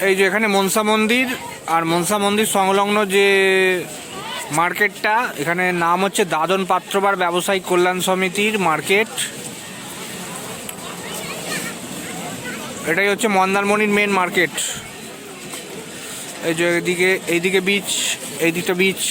এই যে এখানে মনসা মন্দির, আর মনসা মন্দির সংলগ্ন যে মার্কেটটা, এখানে নাম হচ্ছে দাদন পাত্রবার ব্যবসায়িক কল্যাণ সমিতির মার্কেট। এটাই হচ্ছে মন্দারমণির মেন মার্কেট। এই যে এইদিকে বিচ, এই দিকটা বিচ।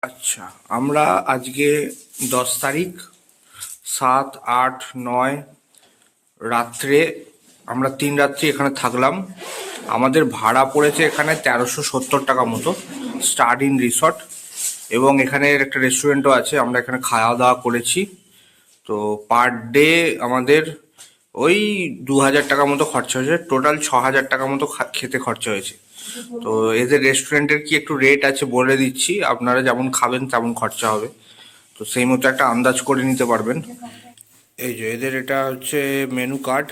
আচ্ছা, আমরা আজকে 10 তারিখ 7, 8, 9 রাত্রে আমরা 3 রাত্রি এখানে থাকলাম। আমাদের ভাড়া পড়েছে এখানে 1370 টাকা মতো, স্টার ইন রিসর্ট, এবং এখানে একটা রেস্টুরেন্টও আছে। আমরা এখানে খাওয়া দাওয়া করেছি। তো পার ডে আমাদের ওই 2000 টাকা মতো খরচা হয়েছে। টোটাল 6000 টাকা মতো খেতে খরচা হয়েছে। তো এদের রেস্টুরেন্টের কি একটু রেট আছে বলে দিচ্ছি, আপনারা যেমন খাবেন তেমন খরচা হবে, তো সেই মতো একটা আন্দাজ করে নিতে পারবেন। এই যে এদের এটা হচ্ছে মেনু কার্ড।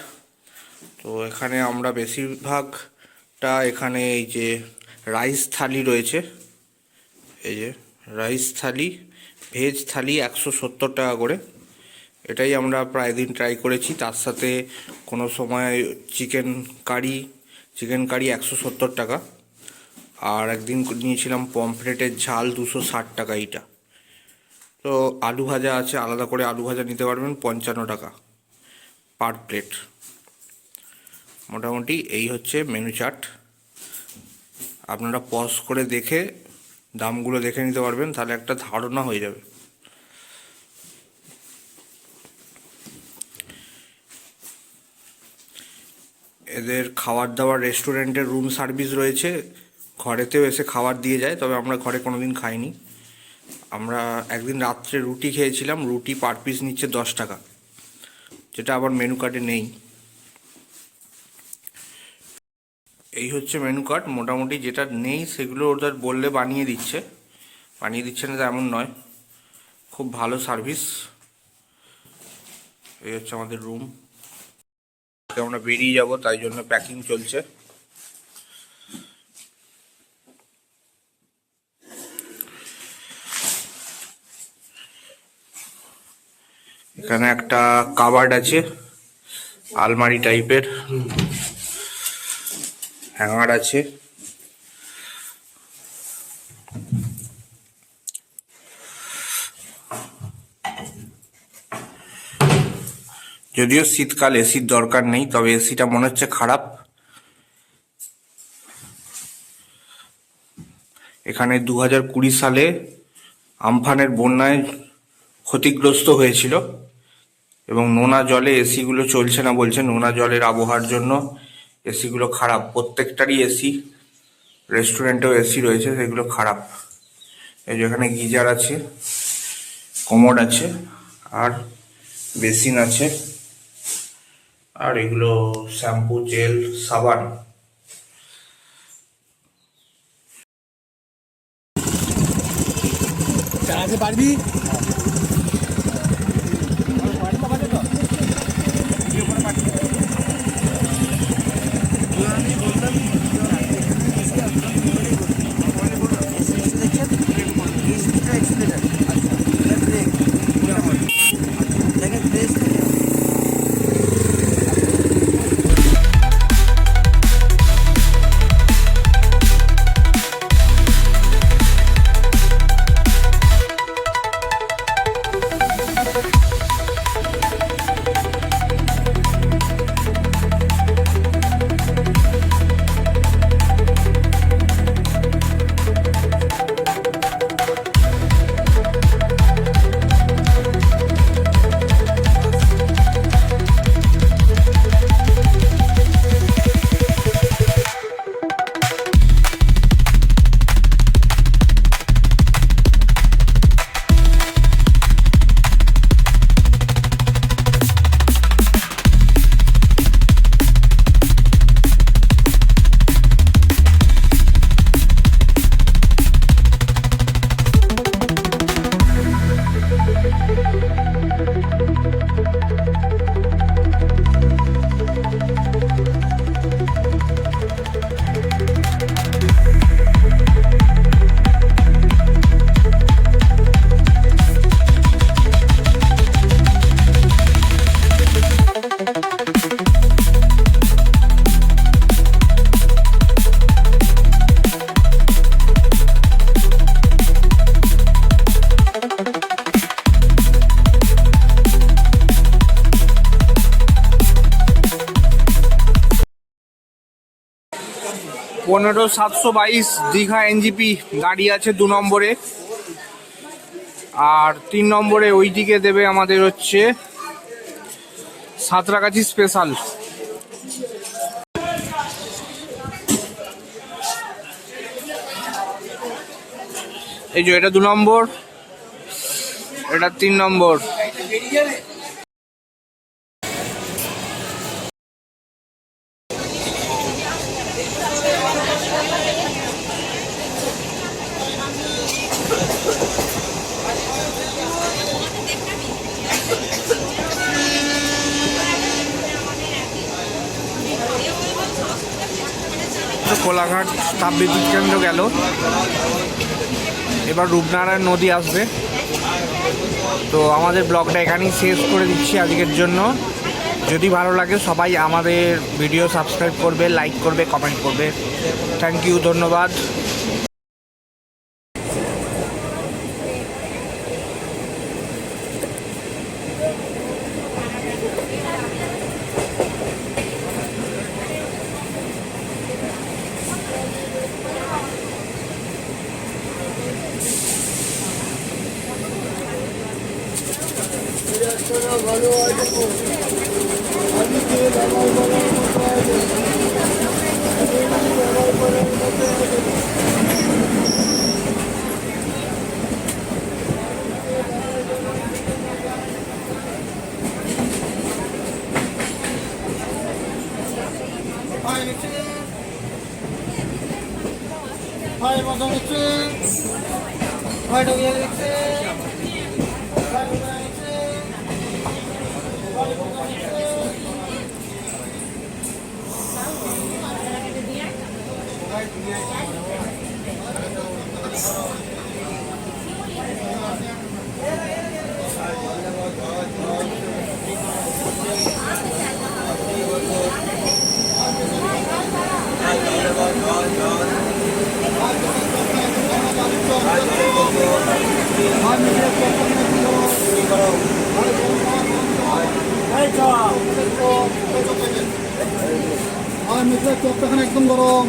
তো এখানে আমরা বেশিরভাগটা এখানে এই যে রাইস থালি রয়েছে, এই যে রাইস থালি, ভেজ থালি 170 টাকা করে। এটাই আমরা প্রায় দিন ট্রাই করেছি। তার সাথে কোনো সময় চিকেন কারি 170 টাকা। আর একদিন নিয়েছিলাম পমফ্রেটের ঝাল 260 টাকা এইটা। তো আলু ভাজা আছে, আলাদা করে আলু ভাজা নিতে পারবেন 55 টাকা পার প্লেট। মোটামুটি এই হচ্ছে মেনু চার্ট। আপনারা পজ করে দেখে দামগুলো দেখে নিতে পারবেন, তাহলে একটা ধারণা হয়ে যাবে। এদের খাবার দাবার রেস্টুরেন্টের রুম সার্ভিস রয়েছে, ঘরেতেও এসে খাবার দিয়ে যায়, তবে আমরা ঘরে কোনোদিন খাইনি। আমরা একদিন রাত্রে রুটি খেয়েছিলাম, রুটি পার পিস নিচ্ছে 10 টাকা, যেটা আবার মেনু কার্ডে নেই। এই হচ্ছে মেনু কার্ড। মোটামুটি যেটা নেই সেগুলো ওদের বললে বানিয়ে দিচ্ছে না এমন নয়, খুব ভালো সার্ভিস। এই হচ্ছে আমাদের রুম। আমরা বেরিয়ে যাব, তাই জন্য প্যাকিং চলছে। এখানে একটা কাবার্ড আছে, আলমারি টাইপের, হ্যাঙ্গার আছে। যদিও শীতকাল এসির দরকার নেই, তবে এসিটা মনে হচ্ছে খারাপ। এখানে 2020 সালে আমফানের বন্যায় ক্ষতিগ্রস্ত হয়েছিল এবং নোনা জলে এসিগুলো চলছে না বলছে। নোনা জলের আবহাওয়ার জন্য এসিগুলো খারাপ, প্রত্যেকটারই এসি, রেস্টুরেন্টেও এসি রয়েছে, সেগুলো খারাপ। এই যে এখানে গিজার আছে, কমোড আছে, আর বেসিন আছে, আর এগুলো শ্যাম্পু, জেল, সাবান। চালাতে পারবি? পনেরো 722 দীঘা এনজিপি গাড়ি আছে 2 নম্বরে, আর 3 নম্বরে ওইদিকে দেবে আমাদের হচ্ছে সাঁতরাগাছি স্পেশাল। এই যে এটা 2 নম্বর, এটা 3 নম্বর। কোলাঘাট তাপবিদ্যুৎ কেন্দ্র গেল, এবার রূপনারায়ণ নদী আসবে। তো আমাদের ব্লগটা এখানেই শেষ করে দিচ্ছি আজকের জন্য। যদি ভালো লাগে সবাই আমাদের ভিডিও সাবস্ক্রাইব করবে, লাইক করবে, কমেন্ট করবে। থ্যাংক ইউ, ধন্যবাদ। ভালো আছে। আমি যে ব্যবহার করার মতো আছে, ব্যবহার করার মতো আছে। Hi, Madam. Hi, একদম গরম।